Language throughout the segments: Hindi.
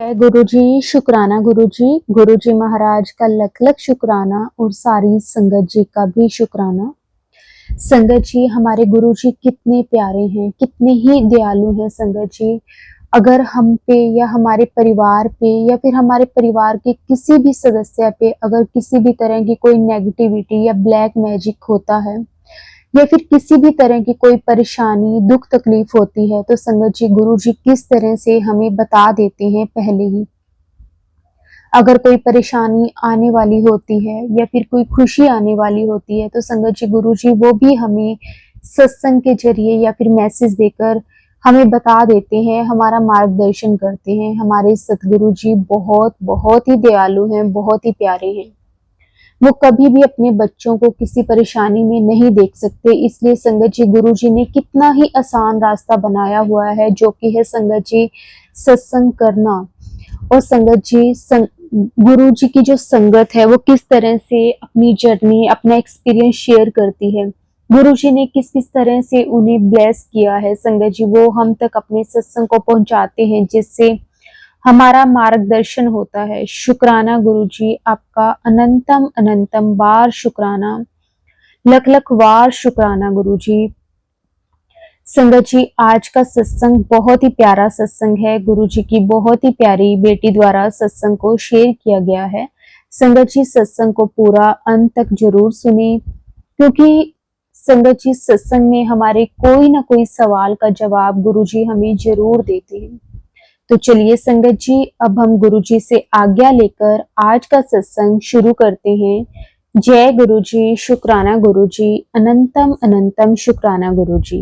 जय गुरु जी, शुक्राना गुरु जी। गुरु जी महाराज का लख लख शुक्राना और सारी संगत जी का भी शुक्राना। संगत जी, हमारे गुरु जी कितने प्यारे हैं, कितने ही दयालु हैं संगत जी। अगर हम पे या हमारे परिवार पे या फिर हमारे परिवार के किसी भी सदस्य पे अगर किसी भी तरह की कोई नेगेटिविटी या ब्लैक मैजिक होता है या फिर किसी भी तरह की कोई परेशानी, दुख तकलीफ होती है, तो संगत जी गुरु जी किस तरह से हमें बता देते हैं पहले ही। अगर कोई परेशानी आने वाली होती है या फिर कोई खुशी आने वाली होती है, तो संगत जी गुरु जी वो भी हमें सत्संग के जरिए या फिर मैसेज देकर हमें बता देते हैं, हमारा मार्गदर्शन करते हैं। हमारे सतगुरु जी बहुत बहुत ही दयालु हैं, बहुत ही प्यारे हैं। वो कभी भी अपने बच्चों को किसी परेशानी में नहीं देख सकते, इसलिए संगत जी गुरु जी ने कितना ही आसान रास्ता बनाया हुआ है, जो कि है संगत जी सत्संग करना। और संगत जी गुरु जी की जो संगत है वो किस तरह से अपनी जर्नी, अपना एक्सपीरियंस शेयर करती है, गुरु जी ने किस किस तरह से उन्हें ब्लेस किया है, संगत जी वो हम तक अपने सत्संग को पहुंचाते हैं, जिससे हमारा मार्गदर्शन होता है। शुक्राना गुरु जी, आपका अनंतम अनंतम बार शुक्राना, लख लख बार शुक्राना गुरु जी। संगत जी, आज का सत्संग बहुत ही प्यारा सत्संग है। गुरु जी की बहुत ही प्यारी बेटी द्वारा सत्संग को शेयर किया गया है। संगत जी सत्संग को पूरा अंत तक जरूर सुने, क्योंकि संगत जी सत्संग में हमारे कोई ना कोई सवाल का जवाब गुरु जी हमें जरूर देते हैं। तो चलिए संगत जी, अब हम गुरु जी से आज्ञा लेकर आज का सत्संग शुरू करते हैं। जय गुरु जी, शुक्राना गुरु जी, अनंतम अनंतम शुक्राना गुरु जी।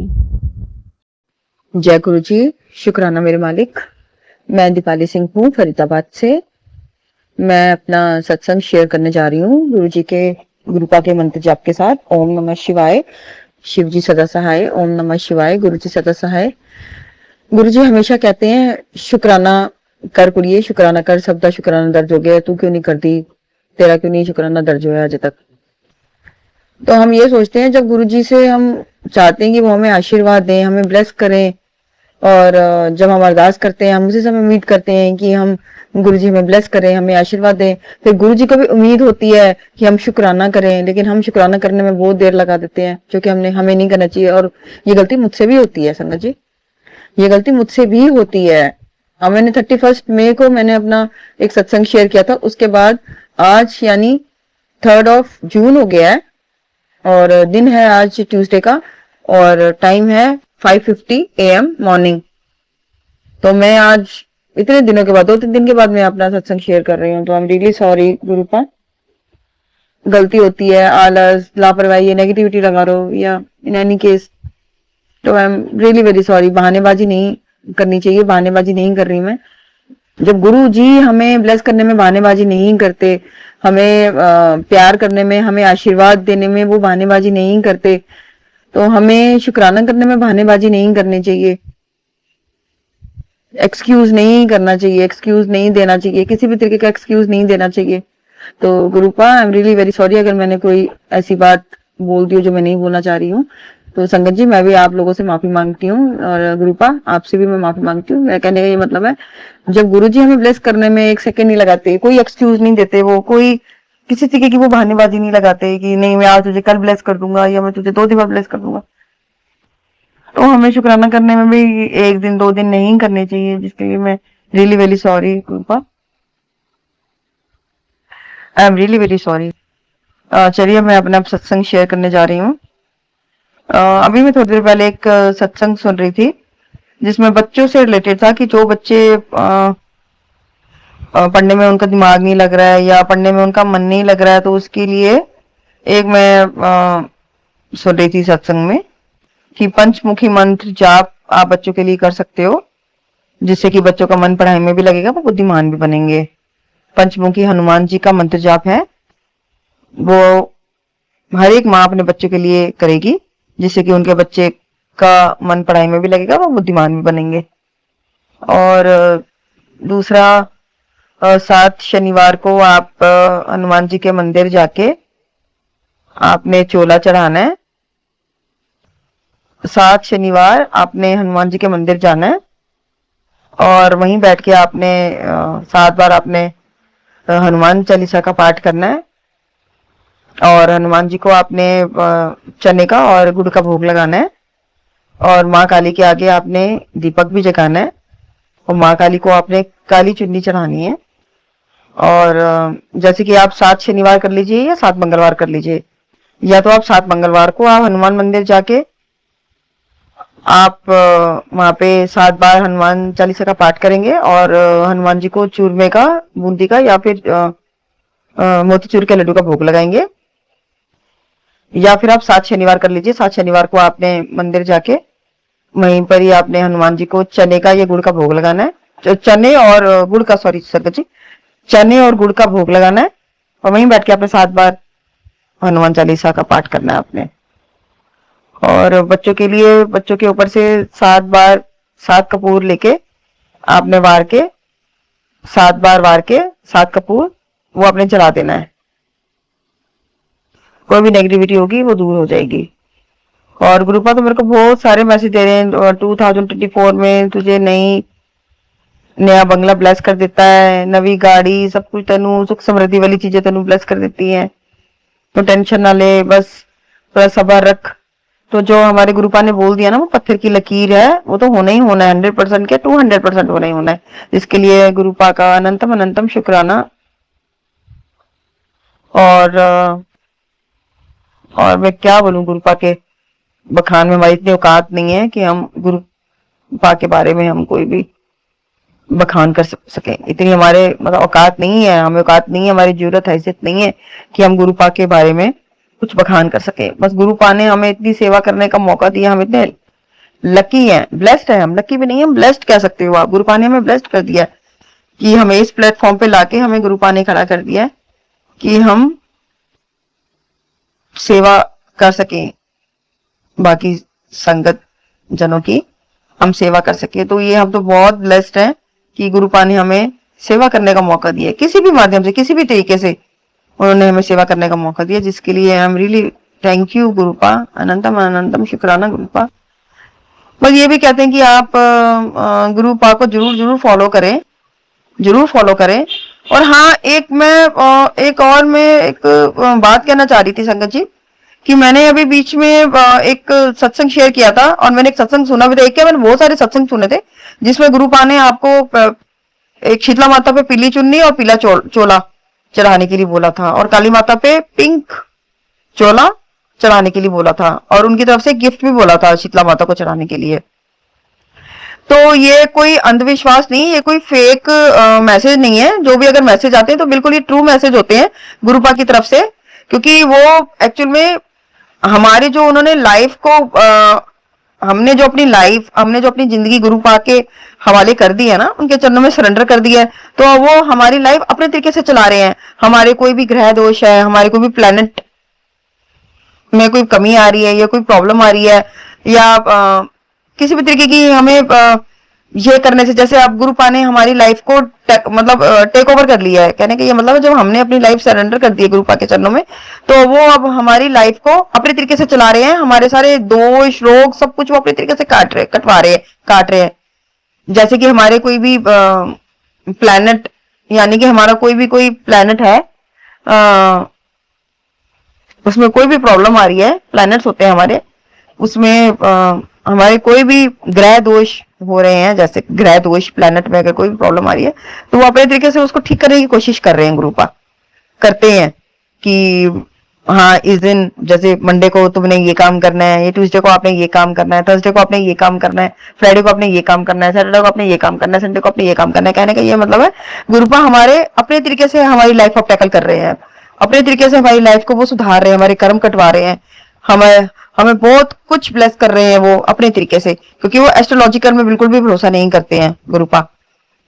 जय गुरु जी, शुक्राना मेरे मालिक। मैं दीपाली सिंह हूँ फरीदाबाद से। मैं अपना सत्संग शेयर करने जा रही हूँ गुरु जी के गुरुपा के मंत्र जाप के साथ। ओम नमः शिवाय, शिव जी सदा सहाय। ओम नमः शिवाय, गुरु जी सदा सहाय। गुरु जी हमेशा कहते हैं शुक्राना कर कुड़िए, शुक्राना कर, सबका शुक्राना दर्ज हो गया, तू क्यों नहीं करती, तेरा क्यों नहीं शुक्राना दर्ज हुआ आज तक। तो हम ये सोचते हैं, जब गुरु जी से हम चाहते हैं कि वो हमें आशीर्वाद दें, हमें ब्लेस करें, और जब हम अरदास करते हैं, हम उसी समय उम्मीद करते हैं कि हम गुरु जी हमें ब्लेस करें, हमें आशीर्वाद दें। फिर गुरु जी को भी उम्मीद होती है कि हम शुक्राना करें, लेकिन हम शुक्राना करने में बहुत देर लगा देते हैं, जो कि हमें नहीं करना चाहिए। और ये गलती मुझसे भी होती है संगत जी, ये गलती मुझसे भी होती है। अब मैंने 31 मई को मैंने अपना एक सत्संग शेयर किया था, उसके बाद आज यानी 3 जून हो गया है, और दिन है आज ट्यूसडे का, और टाइम है 5:50 AM मॉर्निंग। तो मैं आज इतने दिनों के बाद, 2-3 दिन के बाद मैं अपना सत्संग शेयर कर रही हूँ। तो आई एम रियली सॉरी गुरुपा, गलती होती है, आलस, लापरवाही, नेगेटिविटी लगा रहो या इन एनी केस, तो I am really very sorry. बहानेबाजी नहीं करनी चाहिए, बहानेबाजी नहीं कर रही मैं। जब गुरु जी हमें ब्लेस करने में बहानेबाजी नहीं करते, हमें प्यार करने में, हमें आशीर्वाद देने में वो बहानेबाजी नहीं करते, तो हमें शुक्राना करने में बहानेबाजी नहीं करनी चाहिए, एक्सक्यूज नहीं करना चाहिए, एक्सक्यूज नहीं देना चाहिए, किसी भी तरीके का एक्सक्यूज नहीं देना चाहिए। तो Gurupa I am really very sorry अगर मैंने कोई ऐसी बात बोल दी हो जो मैं नहीं बोलना चाह रही हूँ। तो संगत जी, मैं भी आप लोगों से माफी मांगती हूँ, और गुरुपा आपसे भी मैं माफी मांगती हूँ। मैं कहने का ये मतलब है, जब गुरु जी हमें ब्लेस करने में एक सेकंड नहीं लगाते, कोई एक्सक्यूज नहीं देते, वो कोई किसी तरीके की वो बहानेबाजी नहीं लगाते कि नहीं मैं आज तुझे कल ब्लेस कर दूंगा या मैं तुझे 2 दिन बाद ब्लेस कर दूंगा, तो हमें शुक्राना करने में भी 1 दिन 2 दिन नहीं करने चाहिए, जिसके लिए मैं really very sorry गुरुपा, I am really very sorry. चलिए मैं अपना सत्संग शेयर करने जा रही हूँ। अभी मैं थोड़ी देर पहले एक सत्संग सुन रही थी, जिसमें बच्चों से रिलेटेड था कि जो बच्चे पढ़ने में उनका दिमाग नहीं लग रहा है या पढ़ने में उनका मन नहीं लग रहा है, तो उसके लिए एक मैं सुन रही थी सत्संग में कि पंचमुखी मंत्र जाप आप बच्चों के लिए कर सकते हो, जिससे कि बच्चों का मन पढ़ाई में भी लगेगा, वो बुद्धिमान भी बनेंगे। पंचमुखी हनुमान जी का मंत्र जाप है, वो हर एक माँ अपने बच्चों के लिए करेगी, जिससे कि उनके बच्चे का मन पढ़ाई में भी लगेगा, वो बुद्धिमान भी बनेंगे। और दूसरा, 7 शनिवार को आप हनुमान जी के मंदिर जाके आपने चोला चढ़ाना है। 7 शनिवार आपने हनुमान जी के मंदिर जाना है और वहीं बैठ के आपने 7 बार आपने हनुमान चालीसा का पाठ करना है। और हनुमान जी को आपने चने का और गुड़ का भोग लगाना है। और माँ काली के आगे आपने दीपक भी जगाना है। और माँ काली को आपने काली चुन्नी चढ़ानी है। और जैसे कि आप 7 शनिवार कर लीजिए या 7 मंगलवार कर लीजिए, या तो आप 7 मंगलवार को आप हनुमान मंदिर जाके आप वहां पे 7 बार हनुमान चालीसा का पाठ करेंगे और हनुमान जी को चूरमे का, बूंदी का या फिर मोतीचूर के लड्डू का भोग लगाएंगे। या फिर आप 7 शनिवार कर लीजिए। 7 शनिवार को आपने मंदिर जाके वहीं पर ही आपने हनुमान जी को चने का या गुड़ का भोग लगाना है। चने और गुड़ का, सॉरी संगत जी, चने और गुड़ का भोग लगाना है। और वहीं बैठ के आपने 7 बार हनुमान चालीसा का पाठ करना है आपने। और बच्चों के लिए, बच्चों के ऊपर से 7 बार 7 कपूर लेके आपने वार के 7 बार वार के 7 कपूर वो आपने जला देना है। कोई भी नेगेटिविटी होगी वो दूर हो जाएगी। और ग्रुपा तो मेरे को बहुत सारे मैसेज दे रहे हैं, 2024 में तुझे नया बंगला ब्लेस कर देता है, नवी गाड़ी, सब कुछ तेनू सुख समृद्धि वाली चीजें तेनू ब्लेस कर देती हैं। तो टेंशन ना ले, बस थोड़ा सब्र रख। तो जो हमारे गुरुपा ने बोल दिया ना, वो पत्थर की लकीर है, वो तो होना ही होना है। 100% के 200% होना ही होना है, जिसके लिए गुरुपा का अनंतम अनंतम शुक्राना। और मैं क्या बोलूं, गुरुपा के बखान में हमारी इतनी औकात नहीं है कि हम गुरुपा के बारे में हम कोई भी बखान कर सकें। इतनी हमारे मतलब औकात नहीं है, हमें औकात नहीं है, हमारी जरूरत हैसियत नहीं है कि हम गुरुपा के बारे में कुछ बखान कर सके। बस गुरुपा ने हमें इतनी सेवा करने का मौका दिया, हम इतने लकी हैं, ब्लेस्ड है। हम लकी भी नहीं, हम ब्लेस्ड कह सकते हो आप। गुरुपा ने हमें ब्लेस्ड कर दिया कि हमें इस प्लेटफॉर्म पे लाके हमें गुरुपा ने खड़ा कर दिया कि हम सेवा कर सकें, बाकी संगत जनों की हम सेवा कर सके। तो ये हम तो बहुत ब्लेस्ड हैं कि गुरुपा ने हमें सेवा करने का मौका दिया, किसी भी माध्यम से, किसी भी तरीके से उन्होंने हमें सेवा करने का मौका दिया, जिसके लिए I am really thank you Gurupa. अनंतम अनंतम शुक्राना गुरुपा। बस ये भी कहते हैं कि आप गुरुपा को जरूर जरूर फॉलो करें, जरूर फॉलो करें। और हाँ, एक बात कहना चाह रही थी संगत जी, कि मैंने अभी बीच में एक सत्संग शेयर किया था और मैंने एक सत्संग सुना भी था। एक क्या, मैंने बहुत सारे सत्संग सुने थे जिसमें गुरुपा ने आपको एक शीतला माता पे पीली चुन्नी और पीला चोला चढ़ाने के लिए बोला था, और काली माता पे पिंक चोला चढ़ाने के लिए बोला था, और उनकी तरफ से गिफ्ट भी बोला था शीतला माता को चढ़ाने के लिए। तो ये कोई अंधविश्वास नहीं, ये कोई फेक मैसेज नहीं है। जो भी अगर मैसेज आते हैं तो बिल्कुल ये ट्रू मैसेज होते हैं गुरुपा की तरफ से, क्योंकि वो एक्चुअल में हमारी जो उन्होंने लाइफ को हमने जो अपनी जिंदगी गुरुपा के हवाले कर दी है ना, उनके चरणों में सरेंडर कर दिया है, तो वो हमारी लाइफ अपने तरीके से चला रहे हैं। हमारे कोई भी ग्रह दोष है, हमारे कोई भी प्लेनेट में कोई कमी आ रही है या कोई प्रॉब्लम आ रही है, या किसी भी तरीके की हमें ये करने से, जैसे अब गुरुपा ने हमारी लाइफ को टेक ओवर कर लिया है। कहने का ये मतलब है, जब हमने अपनी लाइफ सरेंडर कर दी है गुरुपा के चरणों में, तो वो अब हमारी लाइफ को अपने तरीके से चला रहे हैं। हमारे सारे दोष रोग सब कुछ वो अपने तरीके से काट रहे हैं। जैसे कि हमारे कोई भी प्लैनेट, यानी कि हमारा कोई प्लैनेट है, उसमें कोई भी प्रॉब्लम आ रही है, प्लैनेट्स होते हैं हमारे, उसमें हमारे कोई भी ग्रह दोष हो रहे हैं, जैसे ग्रह दोष प्लैनेट में अगर कोई भी प्रॉब्लम आ रही है, तो वो अपने तरीके से उसको ठीक करने की कोशिश कर रहे हैं। गुरुपा करते हैं कि हाँ, इस दिन जैसे मंडे को तुमने ये काम करना है, ये ट्यूसडे को आपने ये काम करना है, थर्सडे को आपने ये काम करना है, फ्राइडे को आपने ये काम करना है, सैटरडे को आपने ये काम करना है, संडे को आपने ये काम करना है। कहने का ये मतलब है, गुरुपा हमारे अपने तरीके से हमारी लाइफ को टैकल कर रहे हैं, अपने तरीके से हमारी लाइफ को वो सुधार रहे हैं, हमारे कर्म कटवा रहे हैं, हमें बहुत कुछ ब्लेस कर रहे हैं वो अपने तरीके से। क्योंकि वो एस्ट्रोलॉजिकल में बिल्कुल भी भरोसा नहीं करते हैं गुरुपा,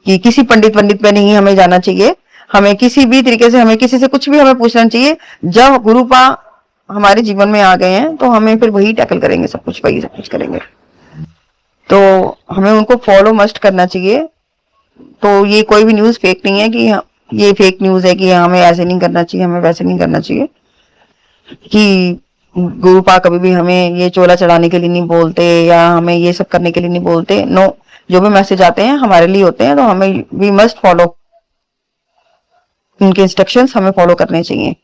कि किसी पंडित पे नहीं हमें जाना चाहिए, हमें किसी भी तरीके से, हमें किसी से कुछ भी हमें पूछना चाहिए। जब गुरुपा हमारे जीवन में आ गए हैं तो हमें फिर वही टैकल करेंगे, सब कुछ करेंगे। तो हमें उनको फॉलो मस्ट करना चाहिए। तो ये कोई भी न्यूज फेक नहीं है कि ये फेक न्यूज है कि हमें ऐसे नहीं करना चाहिए, हमें वैसे नहीं करना चाहिए, कि गुरुपा कभी भी हमें ये चोला चढ़ाने के लिए नहीं बोलते या हमें ये सब करने के लिए नहीं बोलते। नो, जो भी मैसेज आते हैं हमारे लिए होते हैं, तो हमें वी मस्ट फॉलो, उनके इंस्ट्रक्शंस हमें फॉलो करने चाहिए।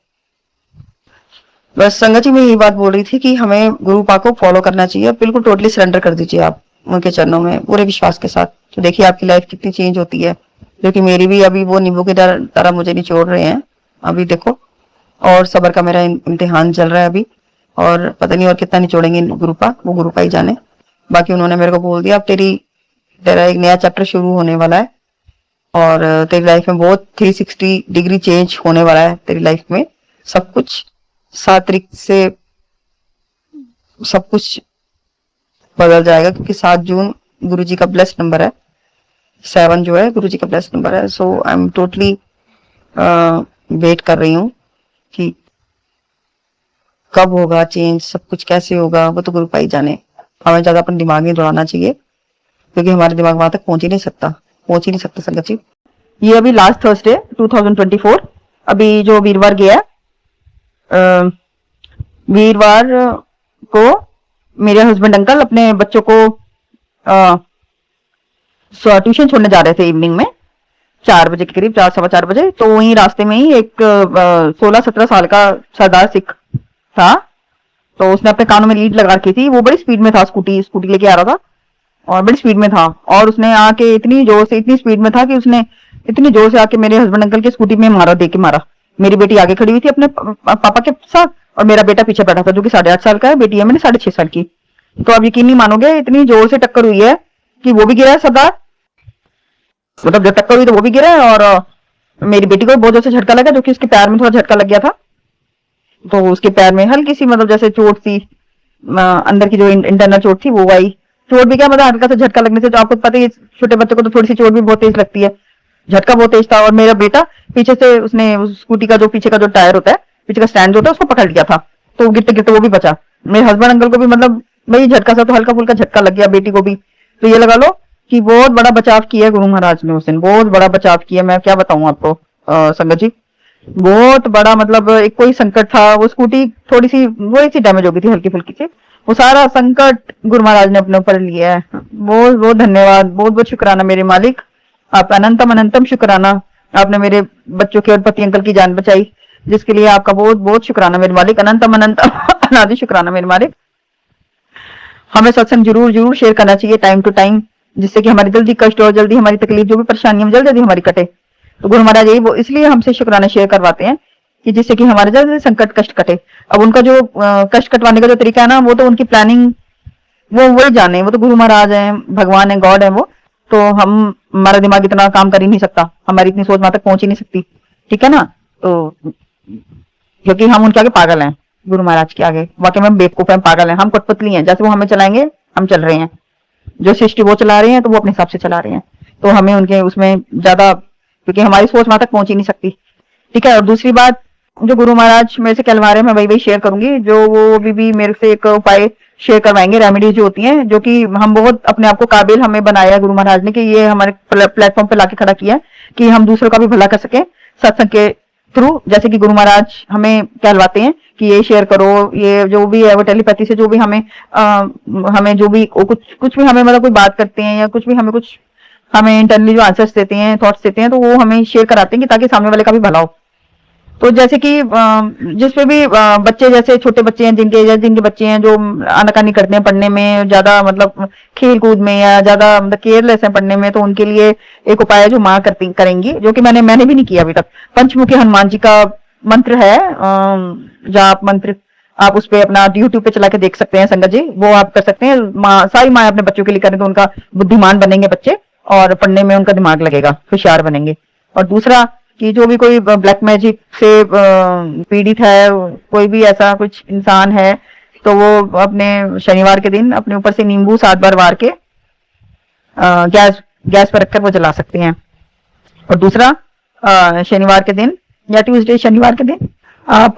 बस संगत जी मैं यही बात बोल रही थी कि हमें गुरु पाक को फॉलो करना चाहिए, बिल्कुल टोटली सरेंडर कर दीजिए आप उनके चरणों में पूरे विश्वास के साथ। तो देखिए आपकी लाइफ कितनी चेंज होती है, जो कि मेरी भी अभी वो नींबू की तरह मुझे निचोड़ रहे हैं अभी देखो। और सबर का मेरा इम्तिहान चल रहा है अभी, और पता नहीं और कितना निचोड़ेंगे गुरु पाक, वो गुरु पाक ही जाने। बाकी उन्होंने मेरे को बोल दिया अब तेरा एक नया चैप्टर शुरू होने वाला है, और तेरी लाइफ में बहुत 360 डिग्री चेंज होने वाला है तेरी लाइफ में। सब कुछ 7 तारीख से सब कुछ बदल जाएगा, क्योंकि 7 जून गुरु जी का ब्लेस्ड नंबर है, 7 जो है गुरु जी का ब्लेस्ड नंबर है। सो आई एम टोटली वेट कर रही हूँ कि कब होगा चेंज, सब कुछ कैसे होगा, वो तो गुरु पाई जाने। हमें ज्यादा अपने दिमाग नहीं दौड़ाना चाहिए, क्योंकि हमारे दिमाग वहां तक पहुंच ही नहीं सकता संगत जी। ये अभी लास्ट थर्सडे 2024, अभी जो वीरवार गया, वीरवार को मेरे हस्बैंड अंकल अपने बच्चों को ट्यूशन छोड़ने जा रहे थे इवनिंग में 4 बजे के करीब, 4 सवा 4 बजे। तो वहीं रास्ते में ही एक 16-17 साल का सरदार सिख था, तो उसने अपने कानों में लीड लगा रखी थी। वो बड़ी स्पीड में था, स्कूटी लेके आ रहा था और बड़ी स्पीड में था, और उसने आके इतनी जोर से, इतनी स्पीड में था कि उसने इतनी जोर से आके मेरे हस्बैंड अंकल की स्कूटी में दे के मारा। मेरी बेटी आगे खड़ी हुई थी अपने पापा के साथ, और मेरा बेटा पीछे बैठा था, जो कि 8.5 साल का है, बेटी है मेरी 6.5 साल की। तो आप यकीन नहीं मानोगे, इतनी जोर से टक्कर हुई है कि वो भी गिरा है सरदार, मतलब जब टक्कर हुई तो वो भी गिरा है, और मेरी बेटी को बहुत जोर से झटका लगा, जो कि उसके पैर में थोड़ा झटका लग गया था। तो उसके पैर में हल्की सी मतलब जैसे चोट थी, अंदर की जो इंटरनल चोट थी वो आई। चोट भी क्या, मतलब हल्का सा झटका लगने से, तो आपको पता ही छोटे बच्चों को तो थोड़ी सी चोट भी बहुत तेज लगती है, झटका बहुत तेज था। और मेरा बेटा पीछे से, उसने उस स्कूटी का जो पीछे का जो टायर होता है, पीछे का स्टैंड जो होता है, उसको पकड़ लिया था, तो गिरते गिरते वो भी बचा। मेरे हस्बैंड अंकल को भी मतलब वही झटका सा, तो हल्का फुल्का झटका लग गया, बेटी को भी। तो ये लगा लो कि बहुत बड़ा बचाव किया गुरु महाराज ने उस दिन, बहुत बड़ा बचाव किया। मैं क्या बताऊं आपको संगत जी, बहुत बड़ा, मतलब एक कोई संकट था, वो स्कूटी थोड़ी सी डैमेज हो गई थी, हल्की फुल्की सी, वो सारा संकट गुरु महाराज ने अपने ऊपर लिया है। बहुत बहुत धन्यवाद, बहुत बहुत शुक्राना मेरे मालिक, आप अनंतम अनंतम शुक्राना। आपने मेरे बच्चों के और पति अंकल की जान बचाई, जिसके लिए आपका बहुत बहुत शुक्राना मेरे मालिक, अनंतम अनंतम अनादि शुक्राना मेरे मालिक। हमें सत्संग जरूर जरूर शेयर करना चाहिए टाइम टू टाइम, जिससे कि हमारी जल्दी कष्ट और जल्दी हमारी तकलीफ, जो भी परेशानियां जल्दी जल्दी हमारी कटे। तो गुरु महाराज यही वो इसलिए हमसे शुक्राना शेयर करवाते हैं कि जिससे कि हमारे जल्दी संकट कष्ट कटे। अब उनका जो कष्ट कटवाने का जो तरीका है ना, वो तो उनकी प्लानिंग, वो वही जाने, वो तो गुरु महाराज हैं, भगवान है, गॉड है वो। तो हमारा दिमाग इतना काम कर ही नहीं सकता, हमारी इतनी सोच वहां तक पहुंच ही नहीं सकती, ठीक है ना। तो क्योंकि हम उनके आगे पागल हैं, गुरु महाराज के आगे वाकई में बेवकूफ हैं, पागल हैं, हम कठपुतली हैं। जैसे वो हमें चलाएंगे हम चल रहे हैं, जो सृष्टि वो चला रहे हैं तो वो अपने हिसाब से चला रहे हैं, तो हमें उनके उसमें ज्यादा, क्योंकि हमारी सोच वहां तक पहुंच ही नहीं सकती, ठीक है। और दूसरी बात, जो गुरु महाराज मेरे से कहलवा रहे हैं, मैं वही वही शेयर करूंगी, जो वो अभी भी मेरे से एक उपाय शेयर करवाएंगे, रेमेडीज जो होती हैं, जो कि हम बहुत अपने आप को काबिल हमें बनाया है गुरु महाराज ने, कि ये हमारे प्लेटफॉर्म पे लाके खड़ा किया है कि हम दूसरों का भी भला कर सके सत्संग के थ्रू। जैसे कि गुरु महाराज हमें कहलवाते हैं कि ये शेयर करो, ये जो भी है वो टेलीपैथी से जो भी हमें जो भी कुछ भी हमें मतलब कोई बात करते हैं, या कुछ भी हमें इंटरनली जो आंसर्स देते हैं, थॉट्स देते हैं, तो वो हमें शेयर कराते हैं कि ताकि सामने वाले का भी भला हो। तो जैसे कि जिसपे भी बच्चे, जैसे छोटे बच्चे हैं, जिनके बच्चे हैं जो आनाकानी करते हैं पढ़ने में, ज्यादा मतलब खेल कूद में, या ज्यादा मतलब केयरलेस है पढ़ने में, तो उनके लिए एक उपाय जो माँ करेंगी, जो कि मैंने भी नहीं किया अभी तक। पंचमुखी हनुमान जी का मंत्र है, जाप मंत्र, आप उस पे अपना यूट्यूब पे चला के देख सकते हैं संगत जी, वो आप कर सकते हैं। सारी माँ अपने बच्चों के लिए करें तो उनका बुद्धिमान बनेंगे बच्चे, और पढ़ने में उनका दिमाग लगेगा, होशियार बनेंगे। और दूसरा कि जो भी कोई ब्लैक मैजिक से पीड़ित है, कोई भी ऐसा कुछ इंसान है, तो वो अपने शनिवार के दिन अपने ऊपर से नींबू 7 बार वार के गैस पर रखकर वो जला सकते हैं। और दूसरा, शनिवार के दिन या ट्यूसडे शनिवार के दिन आप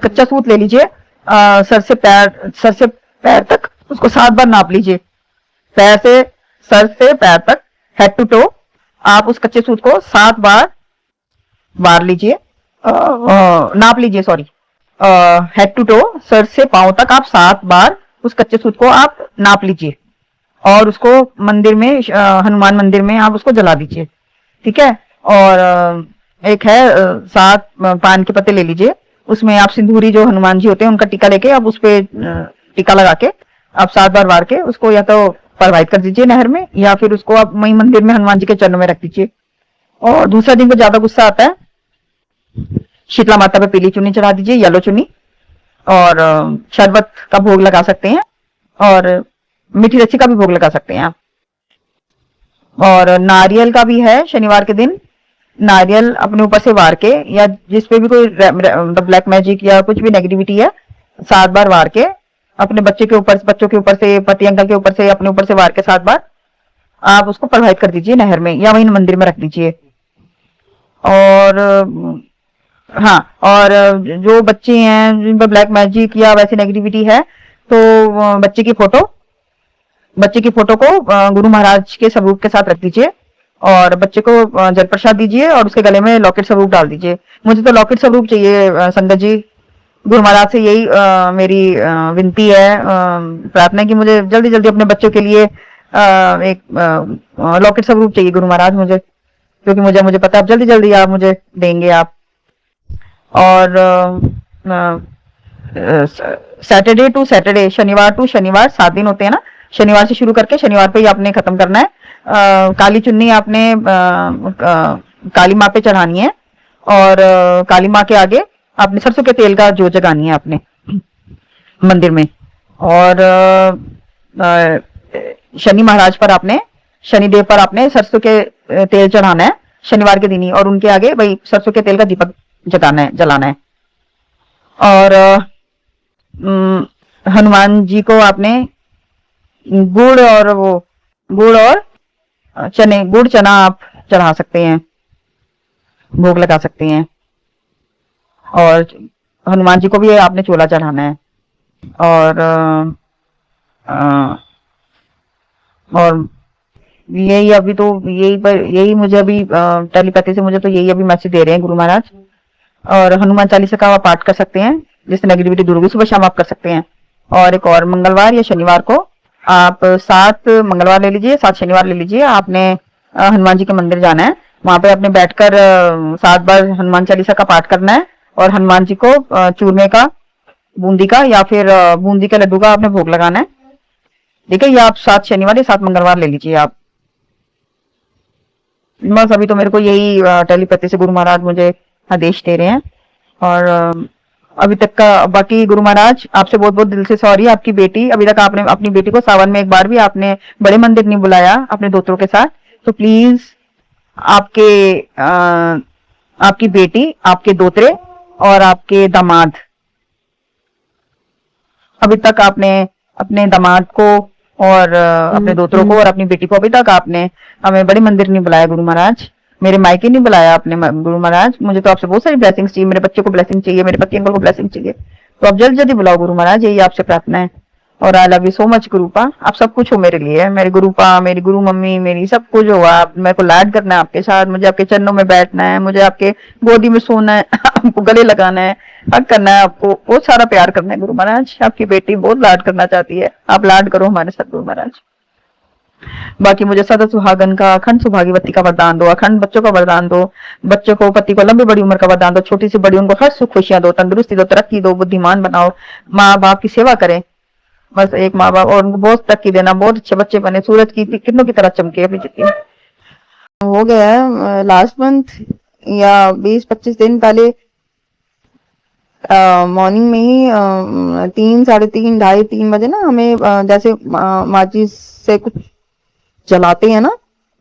कच्चा सूत ले लीजिए, सर से पैर तक उसको 7 बार नाप लीजिए, सर से पैर तक, हेड टू टो, आप उस कच्चे सूत को 7 बार वार लीजिए, नाप लीजिए, सॉरी, हेड टू टो, सर से पांव तक आप 7 बार उस कच्चे सूत को आप नाप लीजिए, और उसको मंदिर में हनुमान मंदिर में आप उसको जला दीजिए, ठीक है। और एक है 7 पान के पत्ते ले लीजिए, उसमें आप सिंदूरी जो हनुमान जी होते हैं उनका टीका लेके आप उस पे टीका लगा के आप 7 बार वार के उसको या तो प्रवाहित कर दीजिए नहर में, या फिर उसको आप वही मंदिर में हनुमान जी के चरणों में रख दीजिए। और दूसरा दिन को ज्यादा गुस्सा आता है, शीतला माता पे पीली चुन्नी चढ़ा दीजिए, येलो चुन्नी, और शरबत का भोग लगा सकते हैं, और मीठी लस्सी का भी भोग लगा सकते हैं आप। और नारियल का भी है, शनिवार के दिन नारियल अपने ऊपर से वार के, या जिस पे भी कोई ब्लैक मैजिक या कुछ भी नेगेटिविटी है, 7 बार वार के अपने बच्चे के ऊपर, बच्चों के ऊपर से, पति अंकल के ऊपर से, अपने ऊपर से वार के 7 बार आप उसको प्रवाहित कर दीजिए नहर में, या वहीं मंदिर में रख दीजिए। और हाँ, और जो बच्चे हैं जिन पर ब्लैक मैजिक या वैसी नेगेटिविटी है, तो बच्चे की फोटो को गुरु महाराज के स्वरूप के साथ रख दीजिए, और बच्चे को जल प्रसाद दीजिए, और उसके गले में लॉकेट स्वरूप डाल दीजिए। मुझे तो लॉकेट स्वरूप चाहिए संगत जी। गुरु महाराज से यही मेरी विनती है, प्रार्थना है कि मुझे जल्दी जल्दी अपने बच्चों के लिए एक लॉकेट स्वरूप चाहिए गुरु महाराज मुझे, क्योंकि मुझे पता है आप जल्दी जल्दी आप मुझे देंगे आप। और सैटरडे टू सैटरडे, शनिवार टू शनिवार 7 दिन होते हैं ना, शनिवार से शुरू करके शनिवार पे ही आपने खत्म करना है। काली चुन्नी आपने काली माँ पे चढ़ानी है, और काली माँ के आगे आपने सरसों के तेल का जो जगानी है आपने मंदिर में। और शनि महाराज पर आपने, शनिदेव पर आपने सरसों के तेल चढ़ाना है शनिवार के दिन ही, और उनके आगे भाई सरसों के तेल का दीपक जलाना है। और हनुमान जी को आपने गुड़ और गुड़ चना आप चढ़ा सकते हैं, भोग लगा सकते हैं। और हनुमान जी को भी आपने चोला चढ़ाना है। और यही अभी तो यही मुझे अभी टेलीपैथी से मुझे तो यही अभी मैसेज दे रहे हैं गुरु महाराज। और हनुमान चालीसा का आप पाठ कर सकते हैं, जिससे नेगेटिविटी दूर होगी, सुबह शाम आप कर सकते हैं। और एक और मंगलवार या शनिवार को आप 7 मंगलवार ले लीजिए, 7 शनिवार ले लीजिए, आपने हनुमान जी के मंदिर जाना है, वहां पे आपने बैठकर 7 बार हनुमान चालीसा का पाठ करना है, और हनुमान जी को चूरमे का, बूंदी का, या फिर बूंदी के लड्डू का आपने भोग लगाना है, ठीक है। ये आप 7 शनिवार या 7 मंगलवार ले लीजिए आप। बस अभी तो मेरे को यही टेलीपैथी से गुरु महाराज मुझे आदेश दे रहे हैं। और अभी तक का बाकी गुरु महाराज आपसे बहुत बहुत दिल से सॉरी। आपकी बेटी, अभी तक आपने अपनी बेटी को सावन में एक बार भी आपने बड़े मंदिर नहीं बुलाया अपने दोस्तों के साथ, तो प्लीज आपकी बेटी, आपके दोतरे और आपके दामाद, अभी तक आपने अपने दामाद को और अपने दोतरों को और अपनी बेटी को अभी तक आपने हमें बड़े मंदिर नहीं बुलाया गुरु महाराज, मेरे मायके नहीं बुलाया आपने गुरु महाराज। मुझे तो आपसे बहुत सारी ब्लेसिंग्स चाहिए, मेरे बच्चे को ब्लेसिंग चाहिए, मेरे पति अंकल को ब्लेसिंग चाहिए, तो आप जल्दी जल्दी बुलाओ गुरु महाराज, यही आपसे प्रार्थना है। और I love you so much Gurupa, आप सब कुछ हो मेरे लिए, मेरे गुरुपा, मेरी गुरु मम्मी, मेरी सब कुछ हो आप। मेरे को लाड करना है आपके साथ, मुझे आपके चरणों में बैठना है, मुझे आपके गोदी में सोना है, आपको गले लगाना है, हक करना है, आपको बहुत सारा प्यार करना है गुरु महाराज। आपकी बेटी बहुत लाड करना चाहती है, आप लाड करो हमारे साथ गुरु महाराज। बाकी मुझे सदा सुहागन का, अखंड सुभागीवती का वरदान दो, अखंड बच्चों का वरदान दो, बच्चों को, पति को लंबी बड़ी उम्र का वरदान दो, छोटी से बड़ी उनको हर सुख खुशियां दो, तंदुरुस्ती दो, तरक्की दो, बुद्धिमान बनाओ, माँ बाप की सेवा करें, बस एक माँ बाप, और उनको बहुत तरक्की देना, बहुत अच्छे बच्चे बने, सूरज की किरणों की तरह चमके अपनी जिंदगी में। हो गया है लास्ट मंथ या 20-25 दिन पहले मॉर्निंग में ही 3, 3:30, 2:30, 3 बजे ना हमें जैसे माचिस से कुछ जलाते हैं ना,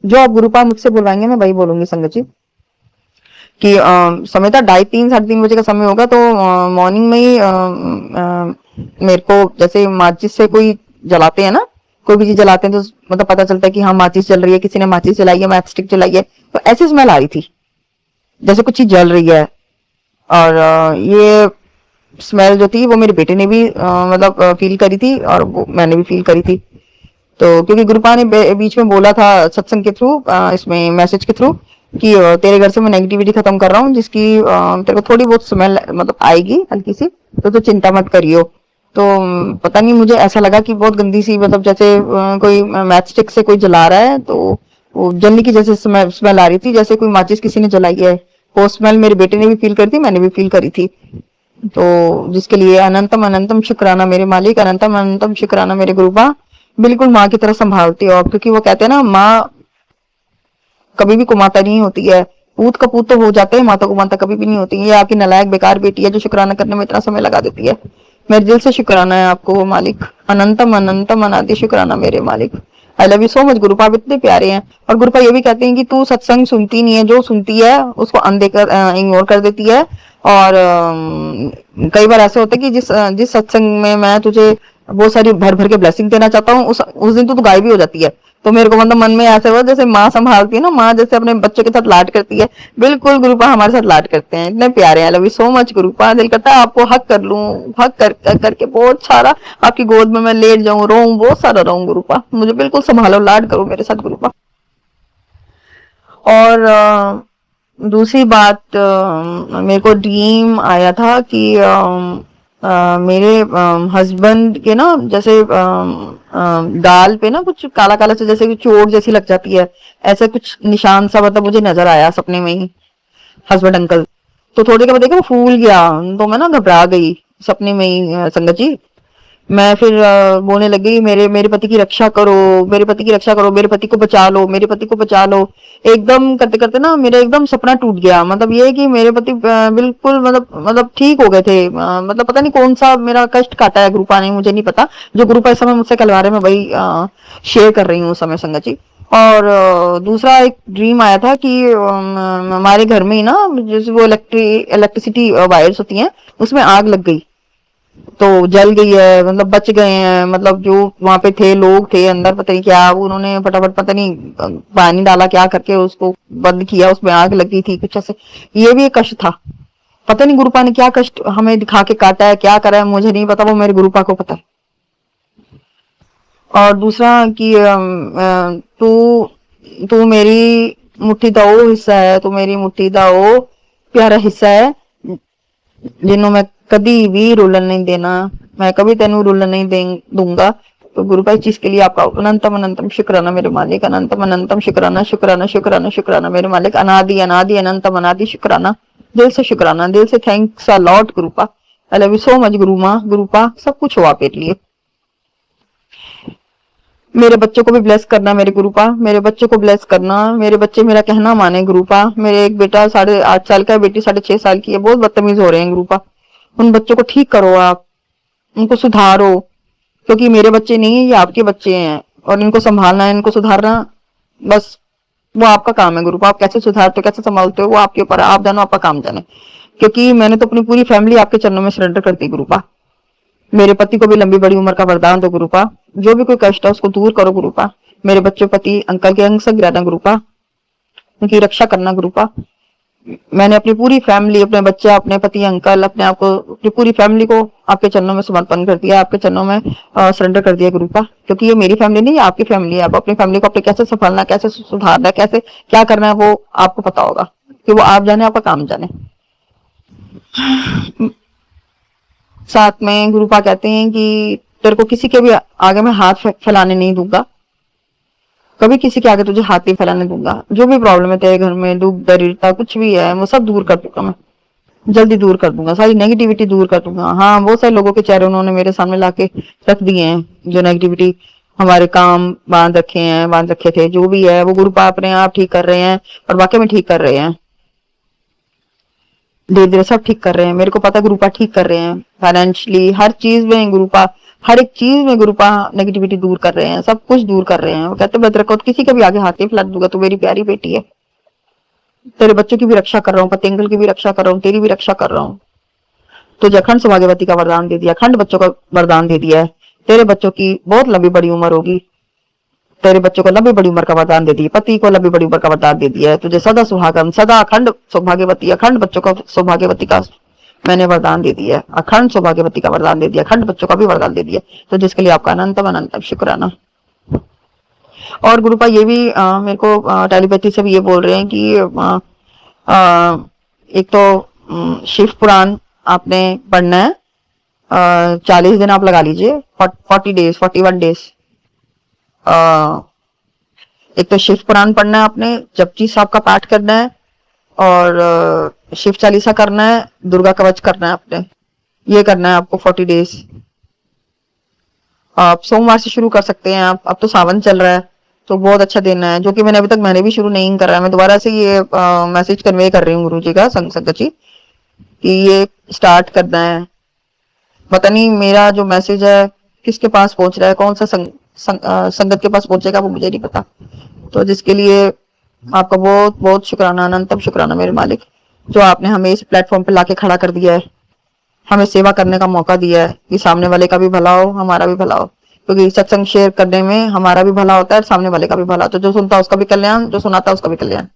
जो आप गुरुपा मुझसे बुलवाएंगे मैं वही बोलूंगी संगत जी, कि समय था 2:30, 3:30 बजे का समय होगा, तो मॉर्निंग में ही मेरे को जैसे माचिस से कोई जलाते हैं ना, कोई भी चीज जलाते हैं तो मतलब पता चलता है कि हाँ माचिस जल रही है, किसी ने माचिस जलाई है, मैच स्टिक जलाई है, तो ऐसी स्मेल आ रही थी जैसे कुछ चीज जल रही है। और ये स्मेल जो थी वो मेरे बेटे ने भी मतलब फील करी थी, और वो मैंने भी फील करी थी। तो क्योंकि गुरुपा ने बीच में बोला था सत्संग के थ्रू, इसमें मैसेज के थ्रू, कि तेरे घर से मैं नेगेटिविटी खत्म कर रहा हूँ, जिसकी तेरे को थोड़ी बहुत स्मेल मतलब आएगी हल्की सी, तो चिंता मत करियो। तो पता नहीं मुझे ऐसा लगा कि बहुत गंदी सी, मतलब जैसे कोई मैच स्टिक से कोई जला रहा है, तो वो जलने की जैसे स्मेल आ रही थी, जैसे कोई माचिस किसी ने जलाई है। वो स्मेल मेरे बेटे ने भी फील करी थी, मैंने भी फील करी थी। तो जिसके लिए अनंतम अनंतम शुक्राना मेरे मालिक, अनंतम अनंतम शुक्राना मेरे गुरुबा। बिल्कुल माँ की तरह संभालती हो आप, क्योंकि वो कहते हैं ना, माँ कभी भी कुमाता नहीं होती है। पूत कपूत तो हो जाते हैं, माता कुमाता कभी भी नहीं होती। ये आपकी नालायक बेकार बेटी है जो शुक्राना करने में इतना समय लगा देती है। मेरे दिल से शुक्राना है आपको मालिक, अनंतम अनंतम अनादि शुक्राना मेरे मालिक। I love you so much Gurupa, आप इतने प्यारे हैं। और गुरुपा ये भी कहते हैं कि तू सत्संग सुनती नहीं है, जो सुनती है उसको अनदेखकर इग्नोर कर देती है। और कई बार ऐसे होता है कि जिस सत्संग में मैं तुझे बहुत सारी भर भर के ब्लेसिंग देना चाहता हूँ, उस दिन तो तू गायब ही हो जाती है। तो मेरे को मतलब मन में ऐसे हुआ जैसे माँ संभालती है ना, माँ जैसे अपने बच्चों के साथ लाड करती है, बिल्कुल गुरुपा हमारे साथ लाड करते हैं। इतने प्यारे हैं, लव यू सो मच गुरुपा। दिल करता है आपको हक कर लूं, हक करके बहुत सारा आपकी गोद में मैं लेट जाऊं, रोऊं, बहुत सारा रोऊं गुरुपा। मुझे बिल्कुल संभालो, लाड करो मेरे साथ गुरुपा। और दूसरी बात, मेरे को ड्रीम आया था कि मेरे हस्बैंड के ना, जैसे गाल पे ना कुछ काला काला से जैसे चोट जैसी लग जाती है, ऐसा कुछ निशान सा, मतलब मुझे नजर आया सपने में ही, हस्बैंड अंकल। तो थोड़ी देर बाद देखा वो फूल गया, तो मैं ना घबरा गई सपने में ही, संगत जी। मैं फिर बोलने लगी, मेरे मेरे पति की रक्षा करो, मेरे पति की रक्षा करो, मेरे पति को बचा लो, मेरे पति को बचा लो। एकदम करते करते ना मेरा एकदम सपना टूट गया। मतलब ये है कि मेरे पति बिल्कुल मतलब ठीक हो गए थे। मतलब पता नहीं कौन सा मेरा कष्ट काटा है गुरुपा ने, मुझे नहीं पता। जो गुरुपा इस समय मुझसे करवा रहे, मैं वही शेयर कर रही हूँ उस समय, संगत जी। और दूसरा एक ड्रीम आया था कि हमारे घर में ही ना, जैसे वो इलेक्ट्रिसिटी वायर्स होती हैं, उसमें आग लग गई, तो जल गई है, मतलब बच गए हैं। मतलब जो वहां पे थे, लोग थे अंदर, पता नहीं क्या उन्होंने फटाफट पता नहीं पानी डाला क्या करके उसको बंद किया, उसमें आग लगी थी कुछ ऐसे। ये भी एक कष्ट था। पता नहीं गुरुपा ने क्या कष्ट हमें दिखा के काटा है, क्या करा है, मुझे नहीं पता, वो मेरे गुरुपा को पता है। और दूसरा कि तू तू मेरी मुट्ठी दा ओ हिस्सा है, तू मेरी मुट्ठी दा ओ प्यारा हिस्सा है, जिन्हों मैं कभी भी रुलन नहीं देना, मैं कभी तेनू रुलन नहीं दूंगा। तो गुरु भाई, चीज के लिए आपका अनंतम अनंतम शुक्राना मेरे मालिक, अनंतम अनंतम शुक्राना, शुक्राना शुक्राना शुक्राना मेरे मालिक, अनादि अनादि अनंतम अनादि शुक्राना, दिल से शुक्राना, दिल से thanks a lot गुरुपा। I love you so much गुरु माँ, गुरुपा, सब कुछ हो आपके लिए। मेरे बच्चों को भी ब्लेस करना मेरे गुरुपा, मेरे बच्चों को ब्लेस करना, मेरे बच्चे मेरा कहना माने गुरुपा। मेरे एक बेटा 8.5 साल का है, बेटी 6.5 साल की है, बहुत बदतमीज हो रहे हैं गुरुपा। उन बच्चों को ठीक करो आप, उनको सुधारो, क्योंकि मेरे बच्चे नहीं है, ये आपके बच्चे हैं, और इनको संभालना है, इनको सुधारना, बस वो आपका काम है गुरुपा। आप कैसे सुधारते हो, कैसे संभालते हो, वो आपके ऊपर, आप जानो, आपका काम जाने। क्योंकि मैंने तो अपनी पूरी फैमिली आपके चरणों में सरेंडर कर दी गुरुपा। मेरे पति को भी लंबी बड़ी उम्र का वरदान दो गुरुपा, जो भी कोई कष्ट है उसको दूर करो गुरुपा। मेरे बच्चों पति अंकल के अंग से गिराना गुरुपा, उनकी रक्षा करना गुरुपा। मैंने अपनी पूरी फैमिली, अपने बच्चे, अपने पति, अंकल, अपने आप को, अपनी पूरी फैमिली को आपके चरणों में समर्पण कर दिया, आपके चरणों में सरेंडर कर दिया गुरुपा। क्योंकि ये मेरी फैमिली नहीं, आपकी फैमिली है। आप अपनी फैमिली को अपने कैसे संभालना, कैसे सुधारना, कैसे क्या करना है, वो आपको पता होगा, कि वो आप जाने, आपका काम जाने। साथ में गुरुपा कहते हैं कि तेरे को किसी के भी आगे मैं हाथ फैलाने नहीं दूंगा, कभी किसी के आगे तुझे हाथ नहीं फैलाने दूंगा। जो भी प्रॉब्लम है तेरे घर में, दुख दरिद्रता कुछ भी है, वो सब दूर कर दूंगा, मैं जल्दी दूर कर दूंगा, सारी नेगेटिविटी दूर कर दूंगा। हाँ, बहुत सारे लोगों के चेहरे उन्होंने मेरे सामने लाके रख दिए हैं, जो नेगेटिविटी हमारे काम बांध रखे थे, जो भी है वो गुरुपा अपने आप ठीक कर रहे हैं, और वाकई में ठीक कर रहे हैं, धीरे धीरे सब ठीक कर रहे हैं। मेरे को पता गुरुपा ठीक कर रहे हैं, फाइनेंशियली हर चीज में गुरुपा, हर एक चीज में गुरुपा नेगेटिविटी दूर कर रहे हैं, सब कुछ दूर कर रहे हैं। वो कहते भद्र को किसी के भी आगे हाथ नहीं फैला दूंगा, तू मेरी प्यारी बेटी है। तेरे बच्चों की भी रक्षा कर रहा हूँ, पति अंकल की भी रक्षा कर रहा हूँ, तेरी भी रक्षा कर रहा हूँ। तुझे अखंड सौभाग्यवती का वरदान दे दिया, अखंड बच्चों का वरदान दे दिया है। तेरे बच्चों की बहुत लंबी बड़ी उम्र होगी, तेरे बच्चों को लंबी बड़ी उम्र का वरदान दे दिया, पति को लंबी बड़ी उम्र का वरदान दे दिया है। तुझे सदा सुहागन, सदा अखंड सौभाग्यवती, अखंड बच्चों का सौभाग्यवती का मैंने वरदान दे दिया है, अखंड सौभाग्यवती का वरदान दे दिया, अखंड बच्चों का भी वरदान दे दिया। तो जिसके लिए आपका अनंतम अनंतम शुक्राना। और गुरुपा ये भी मेरे को टेलीपैथी से भी ये बोल रहे हैं कि एक तो शिव पुराण आपने पढ़ना है, 40 दिन आप लगा लीजिए, 40 डेज, 41 डेज। एक तो शिव पुराण पढ़ना है आपने, जपजी साहब का पाठ करना है, और शिव चालीसा करना है, दुर्गा कवच करना है आपने। ये करना है आपको 40 डेज। आप सोमवार से शुरू कर सकते हैं। आप अब तो सावन चल रहा है, तो बहुत अच्छा दिन है, जो कि मैंने भी शुरू नहीं करा है। मैं दोबारा से ये मैसेज कन्वे कर रही हूँ गुरु जी का, संगत जी, कि ये स्टार्ट करना है। पता नहीं मेरा जो मैसेज है किसके पास पहुंच रहा है, कौन सा संगत के पास पहुंचेगा वो मुझे नहीं पता। तो जिसके लिए आपका बहुत बहुत शुक्राना, अनंतम शुक्राना मेरे मालिक, जो आपने हमें इस प्लेटफॉर्म पे लाके खड़ा कर दिया है, हमें सेवा करने का मौका दिया है कि सामने वाले का भी भला हो, हमारा भी भला हो। क्योंकि सत्संग शेयर करने में हमारा भी भला होता है और सामने वाले का भी भला। तो जो सुनता है उसका भी कल्याण, जो सुनाता है उसका भी कल्याण।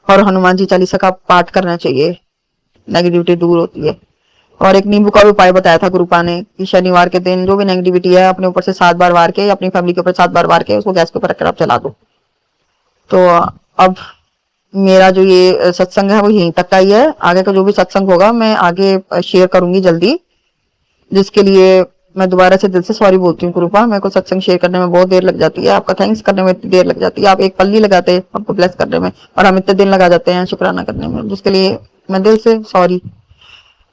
और हनुमान जी चालीसा का पाठ करना चाहिए, नेगेटिविटी दूर होती है। और एक नींबू का भी उपाय बताया था गुरुपा ने, कि शनिवार के दिन जो भी नेगेटिविटी है अपने ऊपर से 7 बार वार के, अपनी फैमिली के ऊपर 7 बार वार के उसको गैस के ऊपर रखकर आप जला दो। तो अब मेरा जो ये सत्संग है वो यहीं तक का ही है। आगे का जो भी सत्संग होगा मैं आगे शेयर करूंगी जल्दी, जिसके लिए मैं दोबारा से दिल से सॉरी बोलती हूँ गुरुपा। मेरे को सत्संग शेयर करने में बहुत देर लग जाती है, आपका थैंक्स करने में इतनी देर लग जाती है। आप एक पल नहीं लगाते आपको ब्लेस करने में, और हम इतने दिन लगा जाते हैं शुक्राना करने में, जिसके लिए मैं दिल से सॉरी।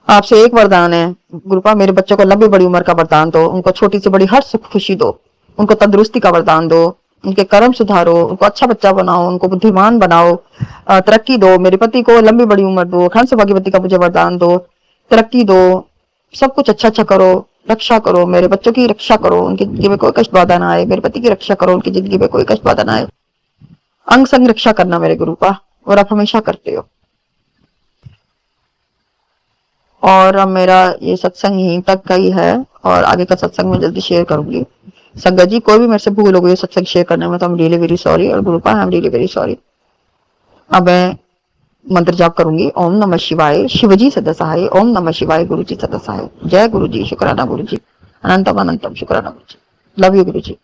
आपसे एक वरदान है गुरुपा, मेरे बच्चों को लंबी बड़ी उम्र का वरदान दो, उनको छोटी से बड़ी हर सुख खुशी दो, उनको तंदुरुस्ती का वरदान दो, उनके कर्म सुधारो, उनको अच्छा बच्चा बनाओ, उनको बुद्धिमान बनाओ, तरक्की दो। मेरे पति को लंबी बड़ी उम्र दो, अखंड सौभाग्यवती का मुझे वरदान दो, तरक्की दो, सब कुछ अच्छा अच्छा करो, रक्षा करो, मेरे बच्चों की रक्षा करो, उनकी जिंदगी में कोई कष्ट बाधा ना आए। मेरे पति की रक्षा करो, उनकी जिंदगी में कोई कष्ट बाधा ना आए। अंग संग रक्षा करना मेरे गुरुपा, और आप हमेशा करते हो। और अब मेरा ये सत्संग यहीं तक का ही है, और आगे का सत्संग मैं जल्दी शेयर करूंगी। संगत जी कोई भी मेरे से भूल हो गई सत्संग शेयर करने में तो I am really very sorry, और Gurupa I am really very sorry. अब मैं मंत्र जाप करूंगी। ओम नमः शिवाय, शिवजी सदा सहाय। ओम नमः शिवाय, गुरु जी सदा सहाय। जय गुरु जी, शुक्राना गुरु जी, अनंतम अनंतम शुक्राना गुरु जी। Love you Guru ji.